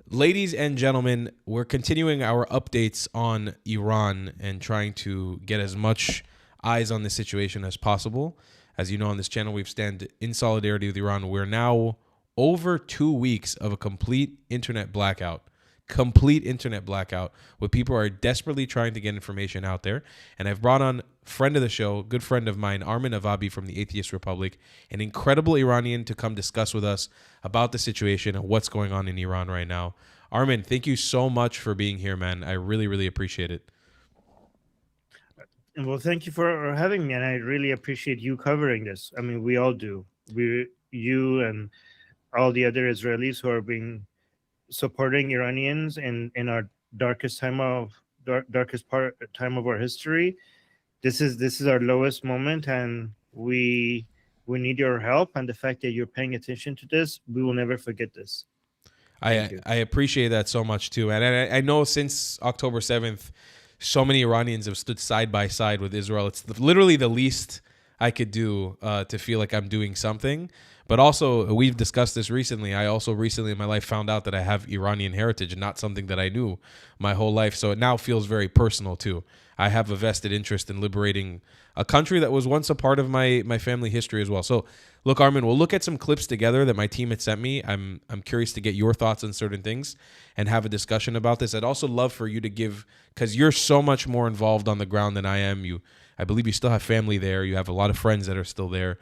Ladies and gentlemen, we're continuing our updates on Iran and trying to get as much eyes on the situation as possible. As you know, on this channel, we've stand in solidarity with Iran. We're now over 2 weeks of a complete internet blackout. Complete internet blackout where people are desperately trying to get information out there. And I've brought on friend of the show, good friend of mine, Armin Avabi from the Atheist Republic, an incredible Iranian to come discuss with us about the situation and what's going on in Iran right now. Armin, thank you so much for being here, man. I really, really appreciate it. Well, thank you for having me, and I really appreciate you covering this. I mean, we all do. You and all the other Israelis who are supporting Iranians in our darkest time of time of our history. This is our lowest moment, and we need your help. And the fact that you're paying attention to this, we will never forget this. I appreciate that so much too, and I know since October 7th, so many Iranians have stood side by side with Israel. It's literally the least I could do to feel like I'm doing something. But also, we've discussed this recently. I also recently in my life found out that I have Iranian heritage, not something that I knew my whole life. So it now feels very personal too. I have a vested interest in liberating a country that was once a part of my family history as well. So look, Armin, we'll look at some clips together that my team had sent me. I'm curious to get your thoughts on certain things and have a discussion about this. I'd also love for you to give, because you're so much more involved on the ground than I am. I believe you still have family there. You have a lot of friends that are still there.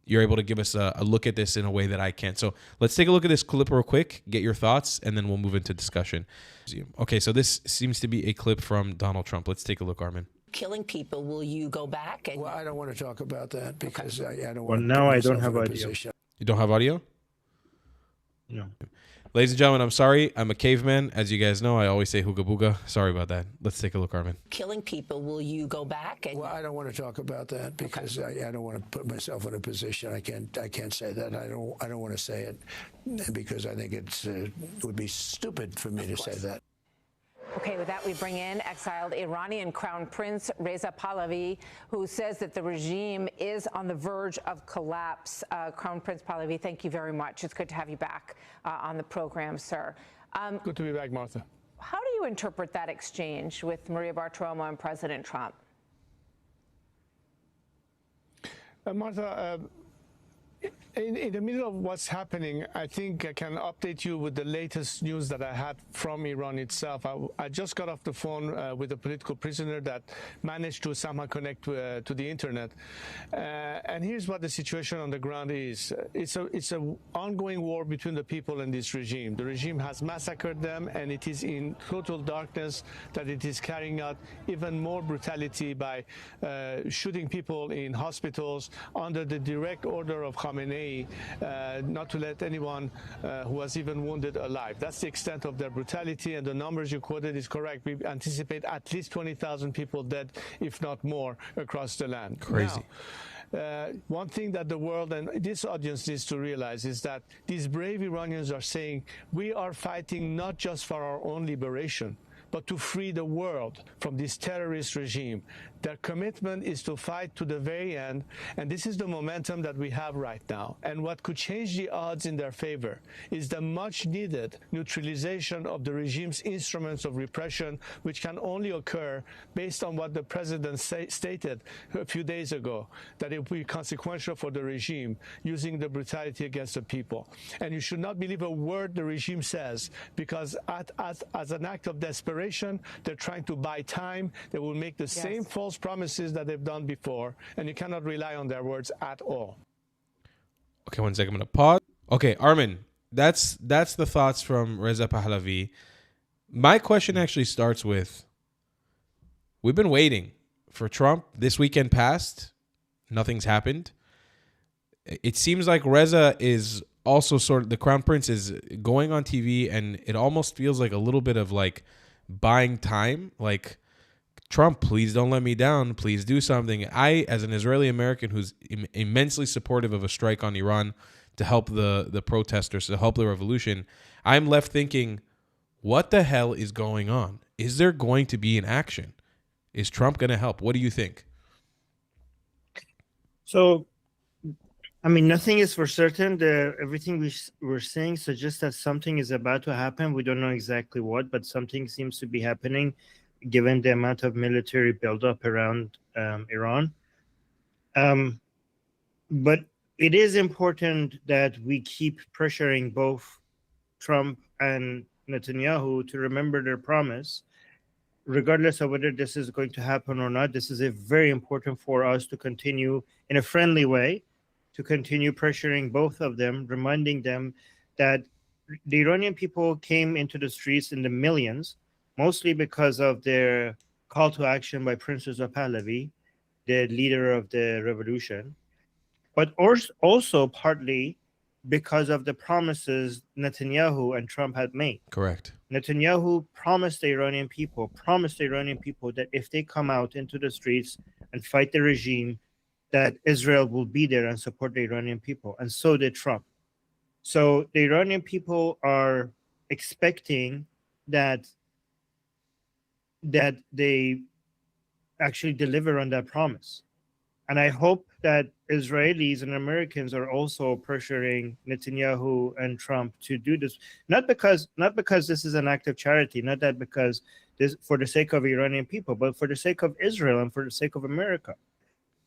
You're able to give us a look at this in a way that I can't. So let's take a look at this clip real quick, get your thoughts, and then we'll move into discussion. Okay, so this seems to be a clip from Donald Trump. Let's take a look, Armin. Killing people, will you go back? Well, I don't want to talk about that because I don't want Well, to now put I don't myself have in a audio. position. You don't have audio? No. Ladies and gentlemen, I'm sorry. I'm a caveman. As you guys know, I always say hooga booga. Sorry about that. Let's take a look, Armin. Killing people, will you go back? Well, I don't want to talk about that because I don't want to put myself in a position. I can't say that. I don't want to say it because I think it would be stupid for me to say that. Okay, with that, we bring in exiled Iranian Crown Prince Reza Pahlavi, who says that the regime is on the verge of collapse. Crown Prince Pahlavi, thank you very much. It's good to have you back on the program, sir. Good to be back, Martha. How do you interpret that exchange with Maria Bartiromo and President Trump? Martha, in the middle of what's happening, I think I can update you with the latest news that I had from Iran itself. I just got off the phone with a political prisoner that managed to somehow connect to the internet. And here's what the situation on the ground is. It's an ongoing war between the people and this regime. The regime has massacred them, and it is in total darkness that it is carrying out even more brutality by shooting people in hospitals under the direct order of Khamenei, not to let anyone who was even wounded alive. That's the extent of their brutality, and the numbers you quoted is correct. We anticipate at least 20,000 people dead, if not more, across the land. Crazy. Now, one thing that the world and this audience needs to realize is that these brave Iranians are saying, we are fighting not just for our own liberation, but to free the world from this terrorist regime. Their commitment is to fight to the very end, and this is the momentum that we have right now. And what could change the odds in their favor is the much-needed neutralization of the regime's instruments of repression, which can only occur based on what the president stated a few days ago, that it will be consequential for the regime using the brutality against the people. And you should not believe a word the regime says, because as an act of desperation, they're trying to buy time. They will make the same false promises that they've done before, and you cannot rely on their words at all. Okay, 1 second. I'm going to pause. Okay, Armin, that's the thoughts from Reza Pahlavi. My question actually starts with, we've been waiting for Trump. This weekend passed. Nothing's happened. It seems like Reza is also sort of, the Crown Prince is going on TV, and it almost feels like a little bit of like buying time. Like, Trump, please don't let me down. Please do something. I, as an Israeli American who's immensely supportive of a strike on Iran to help the protesters, to help the revolution, I'm left thinking, what the hell is going on? Is there going to be an action? Is Trump going to help? What do you think? So I mean, nothing is for certain. Everything we're seeing suggests that something is about to happen. We don't know exactly what, but something seems to be happening given the amount of military buildup around Iran. Um, but it is important that we keep pressuring both Trump and Netanyahu to remember their promise, regardless of whether this is going to happen or not. This is a very important for us to continue in a friendly way, to continue pressuring both of them, reminding them that the Iranian people came into the streets in the millions, mostly because of their call to action by Prince Reza Pahlavi, the leader of the revolution, but also partly because of the promises Netanyahu and Trump had made. Correct. Netanyahu promised the Iranian people that if they come out into the streets and fight the regime, that Israel will be there and support the Iranian people. And so did Trump. So the Iranian people are expecting that they actually deliver on that promise. And I hope that Israelis and Americans are also pressuring Netanyahu and Trump to do this, not because this is an act of charity, not that because this for the sake of Iranian people, but for the sake of Israel and for the sake of America.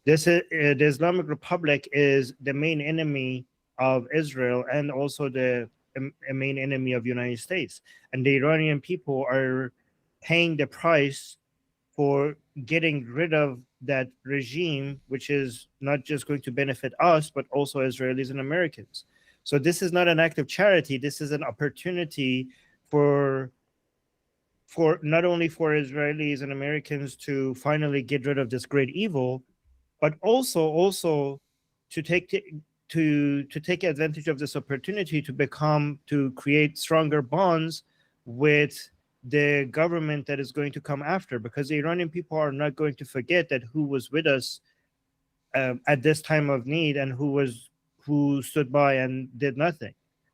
This is the Islamic Republic is the main enemy of Israel and also the main enemy of the United States, and the Iranian people are paying the price for getting rid of that regime, which is not just going to benefit us, but also Israelis and Americans. So this is not an act of charity. This is an opportunity for not only for Israelis and Americans to finally get rid of this great evil, but also to take advantage of this opportunity to create stronger bonds with the government that is going to come after, because the Iranian people are not going to forget that who was with us at this time of need and who stood by and did nothing.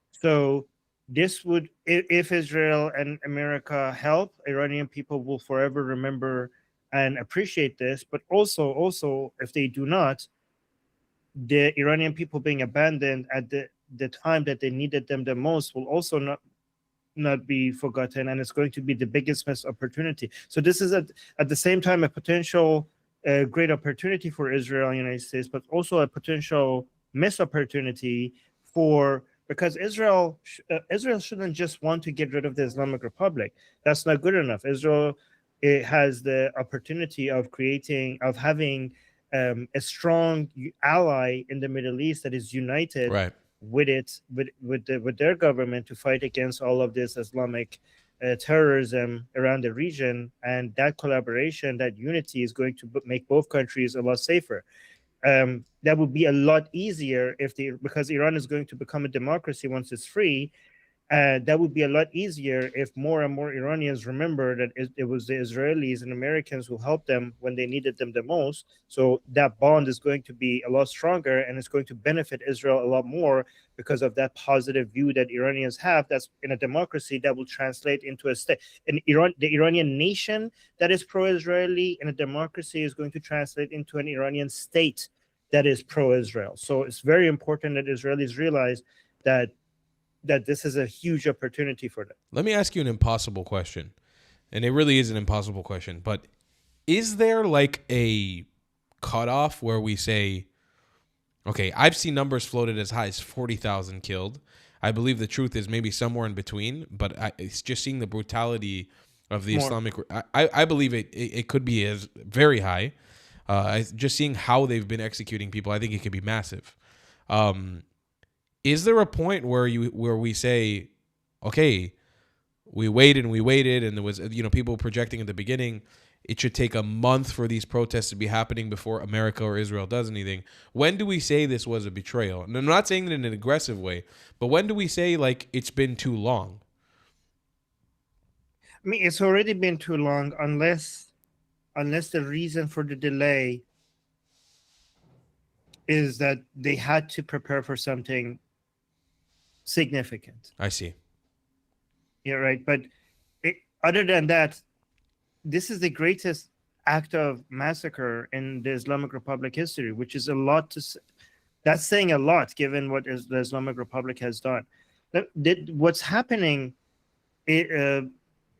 So this would, if Israel and America help, Iranian people will forever remember and appreciate this. But also if they do not, the Iranian people being abandoned at the time that they needed them the most will also not be forgotten, and it's going to be the biggest missed opportunity. So this is at the same time a potential great opportunity for Israel and the United States, but also a potential missed opportunity because Israel shouldn't just want to get rid of the Islamic Republic. That's not good enough. Israel, it has the opportunity of having a strong ally in the Middle East that is united, Right, with their government to fight against all of this Islamic terrorism around the region. And that collaboration, that unity, is going to make both countries a lot safer. That would be a lot easier because Iran is going to become a democracy once it's free. That would be a lot easier if more and more Iranians remember that it was the Israelis and Americans who helped them when they needed them the most. So that bond is going to be a lot stronger, and it's going to benefit Israel a lot more because of that positive view that Iranians have. That's in a democracy that will translate into a state. In Iran, the Iranian nation that is pro-Israeli in a democracy is going to translate into an Iranian state that is pro-Israel. So it's very important that Israelis realize that this is a huge opportunity for them. let me ask you an impossible question, and it really is an impossible question, but is there like a cutoff where we say, okay, I've seen numbers floated as high as 40,000 killed. I believe the truth is maybe somewhere in between, but it's just seeing the brutality of the Islamic. I believe it could be as very high. Just seeing how they've been executing people, I think it could be massive. Is there a point where we say, okay, we waited, and there was people projecting at the beginning it should take a month for these protests to be happening before America or Israel does anything? When do we say this was a betrayal? And I'm not saying it in an aggressive way, but when do we say like it's been too long? I mean, it's already been too long, unless the reason for the delay is that they had to prepare for something significant. I see. Yeah, right. But other than that, this is the greatest act of massacre in the Islamic Republic history, which is a lot to That's saying a lot, given what the Islamic Republic has done. What's happening is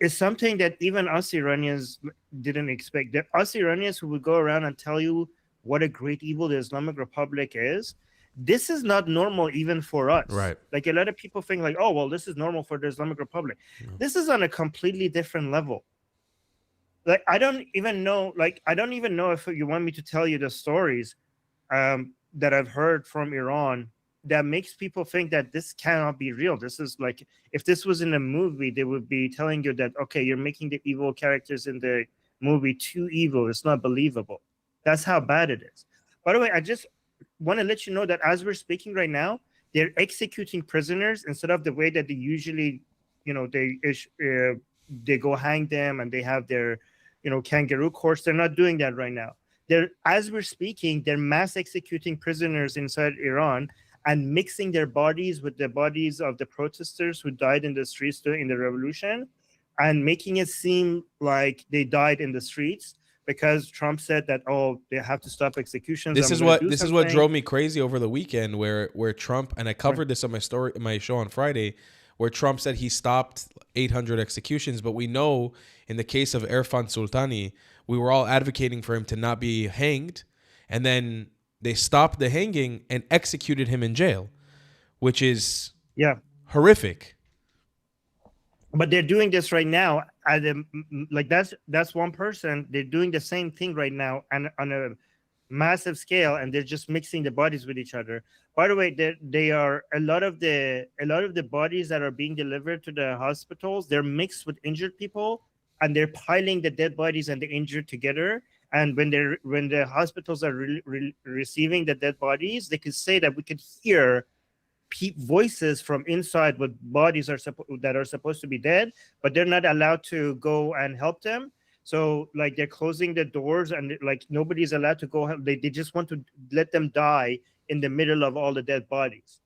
something that even us Iranians didn't expect. That us Iranians who would go around and tell you what a great evil the Islamic Republic is, this is not normal even for us. Right. Like a lot of people think like, oh, well, this is normal for the Islamic Republic. No. This is on a completely different level. Like, I don't even know if you want me to tell you the stories that I've heard from Iran that makes people think that this cannot be real. This is like, if this was in a movie, they would be telling you that, okay, you're making the evil characters in the movie too evil. It's not believable. That's how bad it is. By the way, I just want to let you know that as we're speaking right now, they're executing prisoners instead of the way that they usually, they go hang them and they have their, kangaroo courts. They're not doing that right now. As we're speaking, they're mass executing prisoners inside Iran and mixing their bodies with the bodies of the protesters who died in the streets in the revolution, and making it seem like they died in the streets because Trump said that, oh, they have to stop executions. This is what drove me crazy over the weekend, where Trump, and I covered this on my show on Friday, where Trump said he stopped 800 executions, but we know in the case of Irfan Sultani, we were all advocating for him to not be hanged, and then they stopped the hanging and executed him in jail, which is horrific. But they're doing this right now. That's one person. They're doing the same thing right now and on a massive scale, and they're just mixing the bodies with each other. By the way, they are a lot of the bodies that are being delivered to the hospitals. They're mixed with injured people, and they're piling the dead bodies and the injured together. And when the hospitals are receiving the dead bodies, they could say that we could hear voices from inside with bodies that are supposed to be dead, but they're not allowed to go and help them. So like they're closing the doors and like nobody's allowed to go help. They just want to let them die in the middle of all the dead bodies.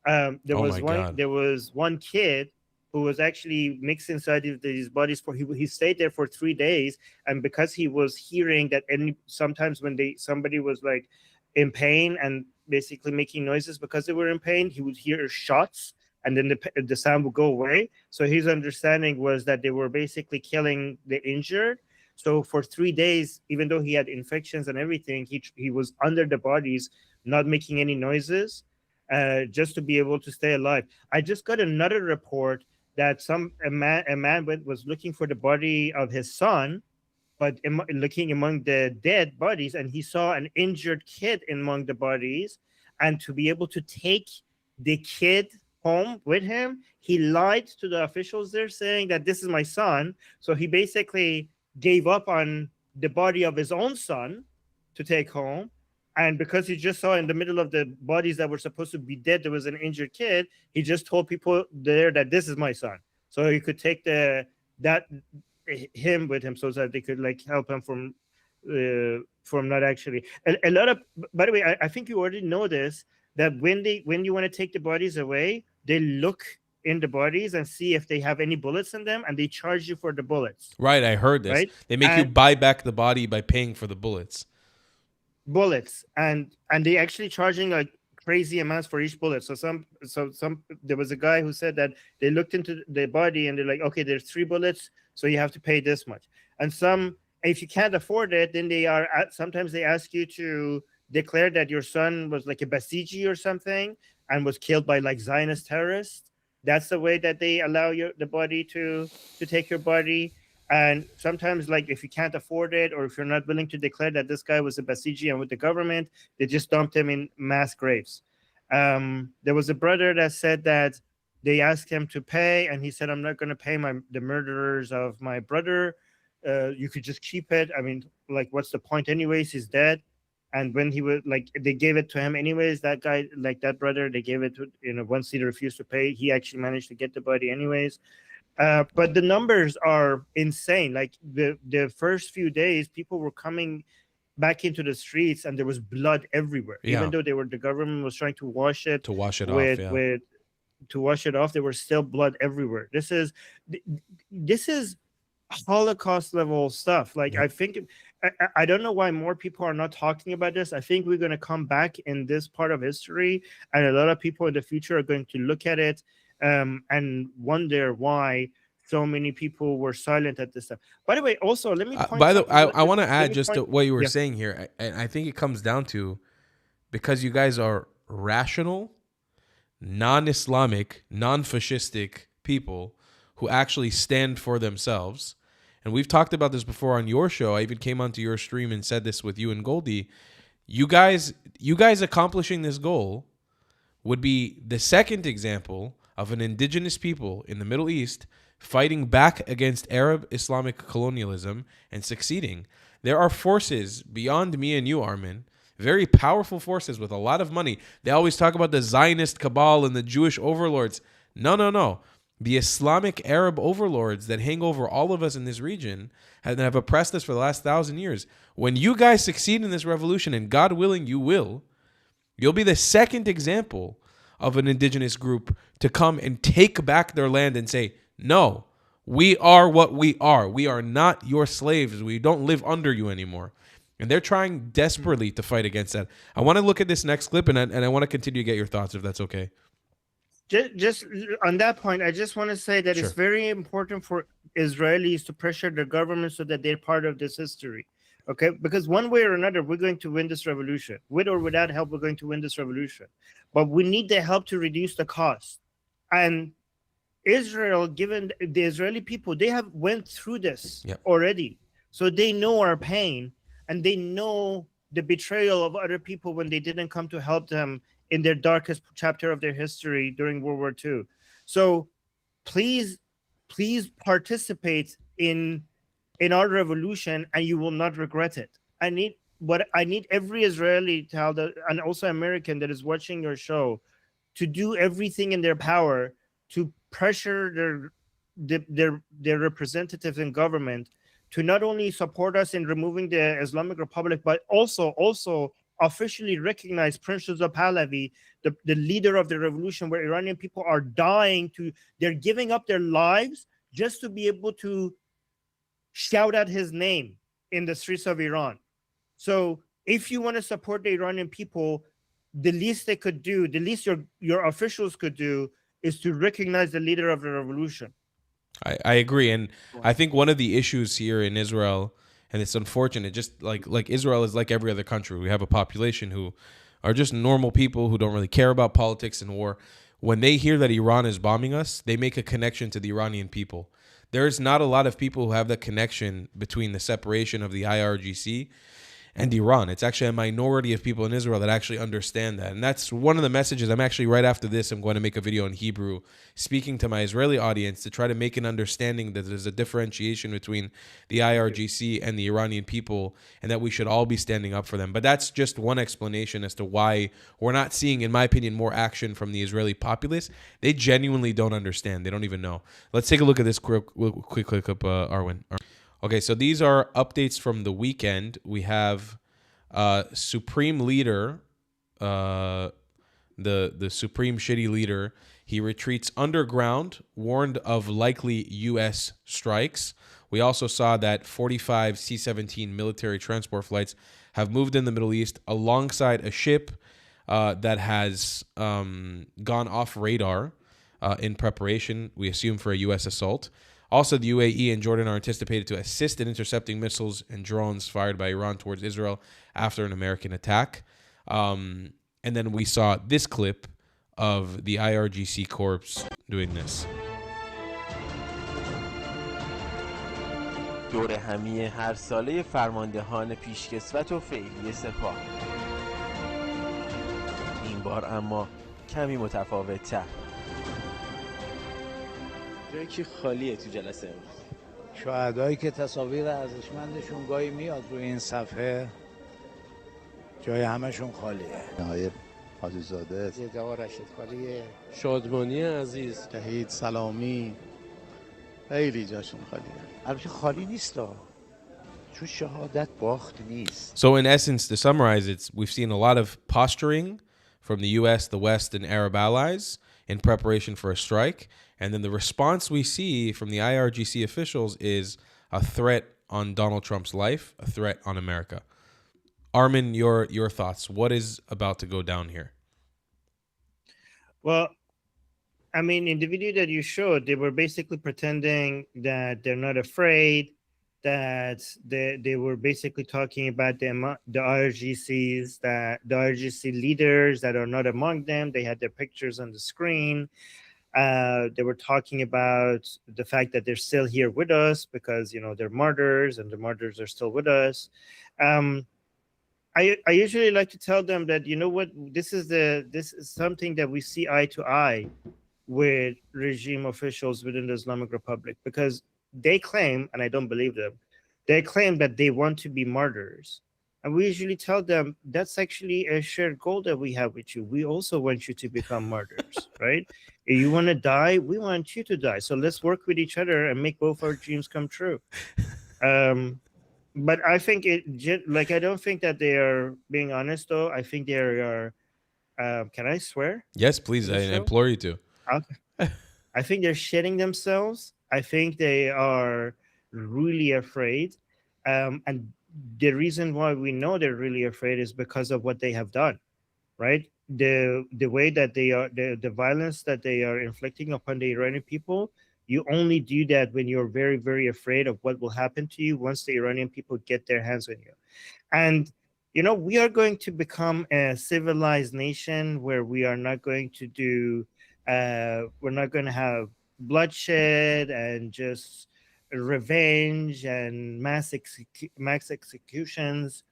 There was one kid who was actually mixed inside these bodies he stayed there for 3 days, and because he was hearing that sometimes when somebody was like in pain and basically making noises because they were in pain, he would hear shots and then the sound would go away. So his understanding was that they were basically killing the injured. So for 3 days, even though he had infections and everything, he was under the bodies, not making any noises, just to be able to stay alive. I just got another report that a man was looking for the body of his son, but looking among the dead bodies, and he saw an injured kid among the bodies. And to be able to take the kid home with him, he lied to the officials there, saying that this is my son. So he basically gave up on the body of his own son to take home. And because he just saw in the middle of the bodies that were supposed to be dead, there was an injured kid, he just told people there that this is my son. So he could take him with him so that they could like help him from not actually. A lot of, by the way, I think you already know this, that when you want to take the bodies away, they look in the bodies and see if they have any bullets in them, and they charge you for the bullets. Right, I heard this. Right? They make you buy back the body by paying for the bullets. And they actually charging like crazy amounts for each bullet. So there was a guy who said that they looked into the body and they're like, okay, there's 3 bullets, so you have to pay this much. And if you can't afford it, then sometimes they ask you to declare that your son was like a Basiji or something and was killed by like Zionist terrorists. That's the way that they allow the body to take your body. And sometimes, like, if you can't afford it, or if you're not willing to declare that this guy was a Basiji and with the government, they just dumped him in mass graves. There was a brother that said that they asked him to pay, and he said, I'm not going to pay the murderers of my brother. You could just keep it. I mean, like, what's the point anyways? He's dead. And when he was like, they gave it to him anyways. That guy, like that brother, they gave it to, once he refused to pay, he actually managed to get the body anyways. But the numbers are insane. Like the first few days, people were coming back into the streets, and there was blood everywhere. Yeah. Even though the government was trying to wash it off. To wash it off, there was still blood everywhere. This is Holocaust level stuff. Like, I think I don't know why more people are not talking about this. I think we're going to come back in this part of history, and a lot of people in the future are going to look at it and wonder why so many people were silent at this time. By the way, also let me point. By the way, I want to let add me just to point- what you were yeah. saying here, and I think it comes down to because you guys are rational, non-Islamic, non-fascistic people who actually stand for themselves. And we've talked about this before on your show. I even came onto your stream and said this with you and Goldie. You guys accomplishing this goal would be the second example of an indigenous people in the Middle East fighting back against Arab Islamic colonialism and succeeding. There are forces beyond me and you, Armin, very powerful forces with a lot of money. They always talk about the Zionist cabal and the Jewish overlords. No. The Islamic Arab overlords that hang over all of us in this region have oppressed us for the last 1,000 years. When you guys succeed in this revolution, and God willing you will, you'll be the second example of an indigenous group to come and take back their land and say, no, we are what we are. We are not your slaves. We don't live under you anymore. And they're trying desperately to fight against that. I want to look at this next clip, and I want to continue to get your thoughts, if that's okay. Just on that point, I just want to say that it's very important for Israelis to pressure their government so that they're part of this history. Okay, because one way or another, we're going to win this revolution. With or without help, we're going to win this revolution. But we need the help to reduce the cost. And Israel, given the Israeli people, they have went through this already. So they know our pain, and they know the betrayal of other people when they didn't come to help them in their darkest chapter of their history during World War II. So please participate in our revolution, and you will not regret it. I need every Israeli and also American that is watching your show to do everything in their power to pressure their representatives in government to not only support us in removing the Islamic Republic, but also officially recognize Prince Reza Pahlavi, the leader of the revolution, where Iranian people are dying they're giving up their lives just to be able to shout out his name in the streets of Iran. So if you want to support the Iranian people, the least they could do, the least your officials could do, is to recognize the leader of the revolution. I agree. And I think one of the issues here in Israel, and it's unfortunate, just like Israel is like every other country. We have a population who are just normal people who don't really care about politics and war. When they hear that Iran is bombing us, they make a connection to the Iranian people. There's not a lot of people who have the connection between the separation of the IRGC and Iran. It's actually a minority of people in Israel that actually understand that. And that's one of the messages. I'm actually, right after this, I'm going to make a video in Hebrew speaking to my Israeli audience to try to make an understanding that there's a differentiation between the IRGC and the Iranian people, and that we should all be standing up for them. But that's just one explanation as to why we're not seeing, in my opinion, more action from the Israeli populace. They genuinely don't understand. They don't even know. Let's take a look at this quick clip, Arwin. Okay, so these are updates from the weekend. We have Supreme Leader, the Supreme Shitty Leader. He retreats underground, warned of likely U.S. strikes. We also saw that 45 C-17 military transport flights have moved in the Middle East alongside a ship that has gone off radar in preparation, we assume, for a U.S. assault. Also, the UAE and Jordan are anticipated to assist in intercepting missiles and drones fired by Iran towards Israel after an American attack. And then we saw this clip of the IRGC Corps doing this. دور همی هر ساله فرماندهان پیشکسوت و فعلی سپاه. این بار اما کمی متفاوت تر. جایی که خالیه تو جلسه امروز. شهدایی که تصاویر ارزشمندشون گاهی میاد روی این صفحه، جای همشون خالیه. آقای حاجی‌زاده، زیده‌ها رشیدخالیه، شادمانی عزیز، شهید سلامی، خیلی جاشون خالیه. البته خالی نیستا، چون شهادت باخت نیست. So in essence, to summarize it, we've seen a lot of posturing from the U.S., the West, and Arab allies in preparation for a strike. And then the response we see from the IRGC officials is a threat on Donald Trump's life, a threat on America. Armin, your thoughts. What is about to go down here? Well, I mean, in the video that you showed, they were basically pretending that they're not afraid, that they were basically talking about the RGCs, that the RGC leaders that are not among them. They had their pictures on the screen. They were talking about the fact that they're still here with us because, you know, they're martyrs and the martyrs are still with us. I usually like to tell them that, you know what, this is something that we see eye to eye with regime officials within the Islamic Republic, because they claim, and I don't believe them, they claim that they want to be martyrs. And we usually tell them that's actually a shared goal that we have with you. We also want you to become martyrs, right? If you want to die, we want you to die. So let's work with each other and make both our dreams come true. But I think I don't think that they are being honest, though. I think they are. Can I swear? Yes, please. I implore you to. Okay. I think they're shitting themselves. I think they are really afraid. And the reason why we know they're really afraid is because of what they have done, right? The way that they are, the violence that they are inflicting upon the Iranian people, you only do that when you're very, very afraid of what will happen to you once the Iranian people get their hands on you. And, you know, we are going to become a civilized nation where we are not going to do, we're not going to have bloodshed and just revenge and mass executions.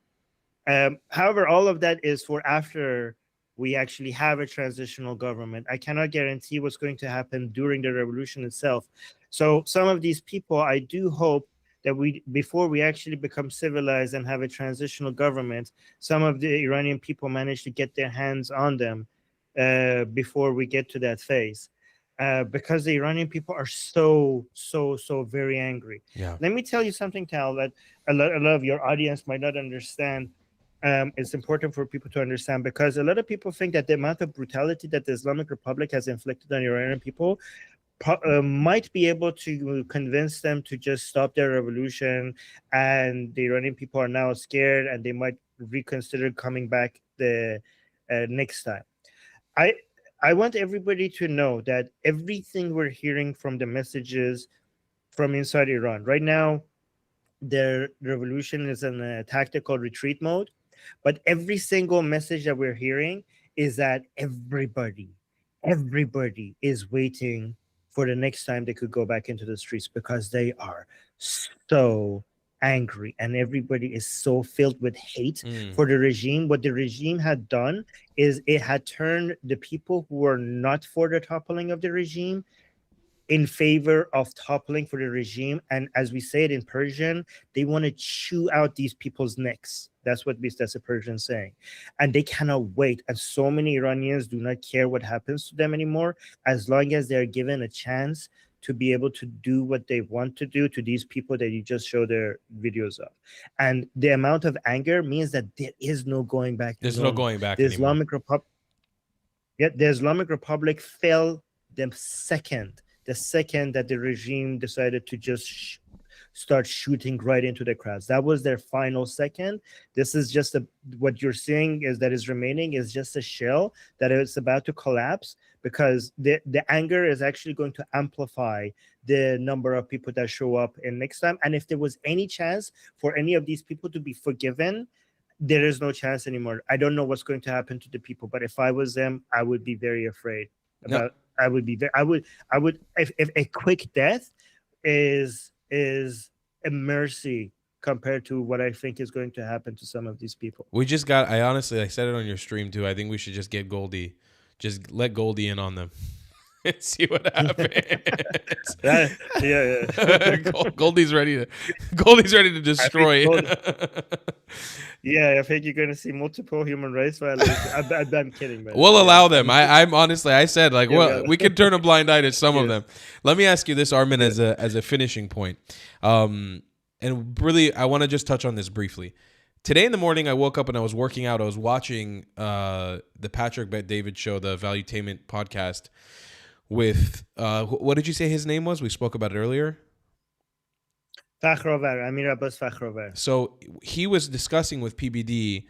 However, all of that is for after we actually have a transitional government. I cannot guarantee what's going to happen during the revolution itself. So some of these people, I do hope that before we actually become civilized and have a transitional government, some of the Iranian people manage to get their hands on them before we get to that phase. Because the Iranian people are so very angry. Yeah. Let me tell you something, Tal, that a lot of your audience might not understand. It's important for people to understand, because a lot of people think that the amount of brutality that the Islamic Republic has inflicted on Iranian people might be able to convince them to just stop their revolution, and the Iranian people are now scared and they might reconsider coming back the next time. I want everybody to know that everything we're hearing from the messages from inside Iran right now, their revolution is in a tactical retreat mode. But every single message that we're hearing is that everybody is waiting for the next time they could go back into the streets, because they are so angry and everybody is so filled with hate for the regime. What the regime had done is it had turned the people who were not for the toppling of the regime in favor of toppling for the regime. And as we say it in Persian, they want to chew out these people's necks. That's a Persian saying. And they cannot wait. And so many Iranians do not care what happens to them anymore, as long as they're given a chance to be able to do what they want to do to these people that you just showed their videos of. And the amount of anger means that there is no going back. There's no going back the anymore. The Islamic Republic fell the second that the regime decided to just start shooting right into the crowds. That was their final second. This is just what you're seeing is that is remaining is just a shell that is about to collapse, because the anger is actually going to amplify the number of people that show up in next time. And if there was any chance for any of these people to be forgiven, there is no chance anymore. I don't know what's going to happen to the people, but if I was them, I would be very afraid about. I would if a quick death is a mercy compared to what I think is going to happen to some of these people. I said it on your stream too. I think we should just get Goldie, just let Goldie in on them and see what happens. Yeah. Goldie's ready to destroy. Yeah, I think you're going to see multiple human rights violations. I'm kidding, man. We'll allow them. I'm honestly, I said we could turn a blind eye to some of them. Let me ask you this, Armin, as a finishing point. And really, I want to just touch on this briefly. Today in the morning, I woke up and I was working out. I was watching the Patrick Bet-David show, the Valuetainment podcast with, what did you say his name was? We spoke about it earlier. Fakhrover, Amir Abbas Fakhrover. So he was discussing with PBD,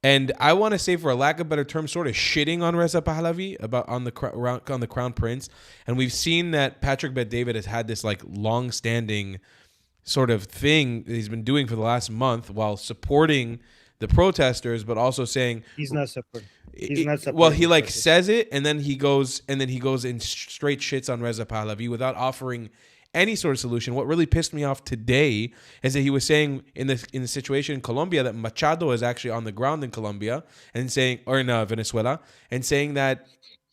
and I want to say, for a lack of better term, sort of shitting on Reza Pahlavi about on the Crown Prince. And we've seen that Patrick Bet-David has had this like long-standing sort of thing that he's been doing for the last month while supporting the protesters, but also saying He's not supporting. He's not supporting. Well, he like says it, and then he goes in straight shits on Reza Pahlavi without offering any sort of solution. What really pissed me off today is that he was saying in the situation in Colombia that Machado is actually on the ground in Colombia and saying, or in Venezuela, and saying that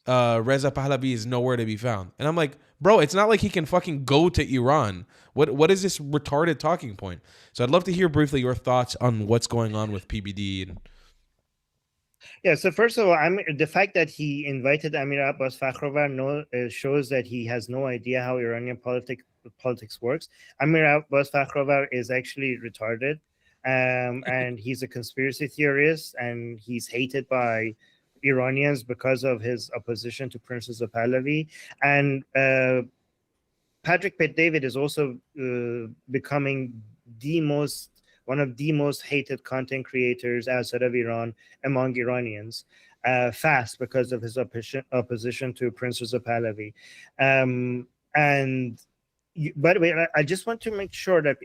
Reza Pahlavi is nowhere to be found. And I'm like, bro, it's not like he can fucking go to Iran. What is this retarded talking point? So I'd love to hear briefly your thoughts on what's going on with PBD. And yeah, so first of all, the fact that he invited Amir Abbas Fakhrover shows that he has no idea how Iranian politics works. Amir Abbas Fakhrover is actually retarded, and he's a conspiracy theorist, and he's hated by Iranians because of his opposition to Princess of Pahlavi. And Patrick Bet-David is also becoming one of the most hated content creators outside of Iran among Iranians, fast because of his opposition to Princess of Pahlavi. By the way, I just want to make sure that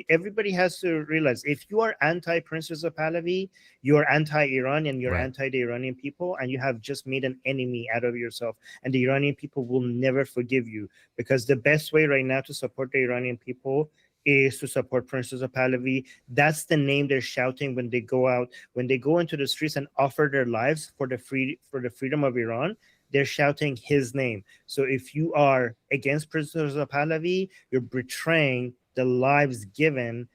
everybody has to realize, if you are anti-Princess of Pahlavi, you're anti-Iran and you're anti the Iranian people, and you have just made an enemy out of yourself. And the Iranian people will never forgive you, because the best way right now to support the Iranian people is to support Princess of Pahlavi. That's the name they're shouting when they go out, when they go into the streets and offer their lives for the freedom of Iran. They're shouting his name. So if you are against Princess of Pahlavi, you're betraying the lives given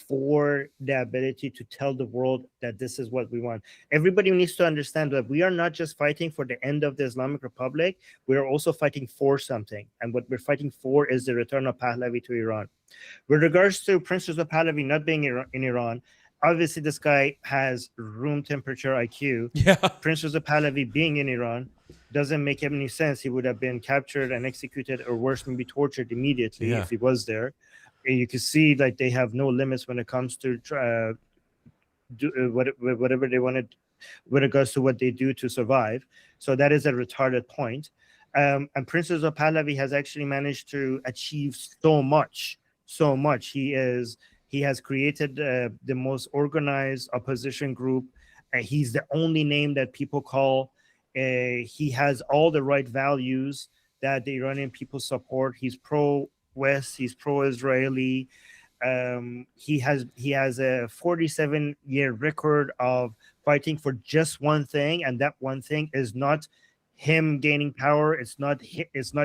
for the ability to tell the world that this is what we want. Everybody needs to understand that we are not just fighting for the end of the Islamic Republic, we are also fighting for something. And what we're fighting for is the return of Pahlavi to Iran. With regards to Princess of Pahlavi not being in Iran, obviously this guy has room temperature IQ. Yeah. Princess of Pahlavi being in Iran doesn't make any sense. He would have been captured and executed, or worse, maybe tortured immediately if he was there. And you can see that they have no limits when it comes to do whatever they wanted with regards to what they do to survive. So that is a retarded point. And Princess of Pahlavi has actually managed to achieve so much. He has created the most organized opposition group. He's the only name that people call. He has all the right values that the Iranian people support. He's pro-West. He's pro-Israeli. He has a 47-year record of fighting for just one thing, and that one thing is not him gaining power. It's not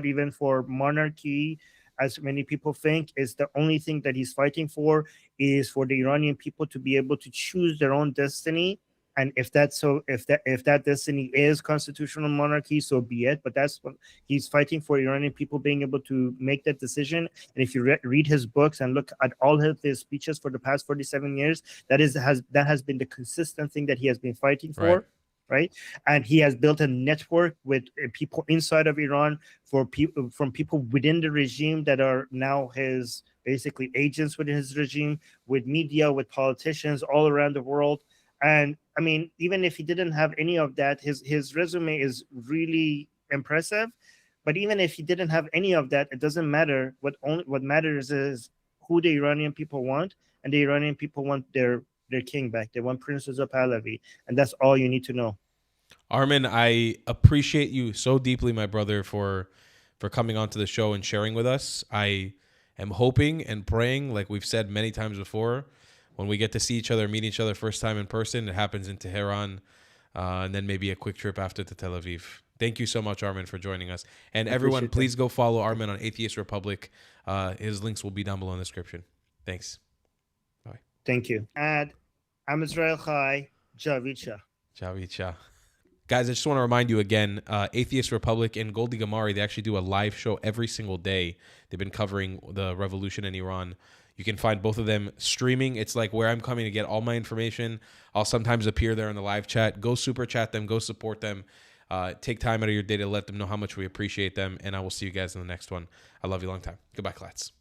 even for monarchy, as many people think. Is the only thing that he's fighting for is for the Iranian people to be able to choose their own destiny. And if that destiny is constitutional monarchy, so be it. But that's what he's fighting for: Iranian people being able to make that decision. And if you read his books and look at all of his speeches for the past 47 years, that has been the consistent thing that he has been fighting for. Right? And he has built a network with people inside of Iran, from people within the regime that are now his basically agents within his regime, with media, with politicians all around the world. And I mean, even if he didn't have any of that, his resume is really impressive. But even if he didn't have any of that, it doesn't matter. What matters is who the Iranian people want, and the Iranian people want their king back. They want Princess of Pahlavi, and that's all you need to know. Armin, I appreciate you so deeply, my brother, for coming onto the show and sharing with us. I am hoping and praying, like we've said many times before, when we get to see each other, meet each other first time in person, it happens in Tehran, and then maybe a quick trip after to Tel Aviv. Thank you so much, Armin, for joining us. And everyone, please go follow Armin on Atheist Republic. His links will be down below in the description. Thanks. Bye. Thank you. And I'm Israel Chai. Javid Shah. Javid Shah. Guys, I just want to remind you again, Atheist Republic and Goldie Gamari, they actually do a live show every single day. They've been covering the revolution in Iran. You can find both of them streaming. It's like where I'm coming to get all my information. I'll sometimes appear there in the live chat. Go super chat them. Go support them. Take time out of your day to let them know how much we appreciate them. And I will see you guys in the next one. I love you long time. Goodbye, Klats.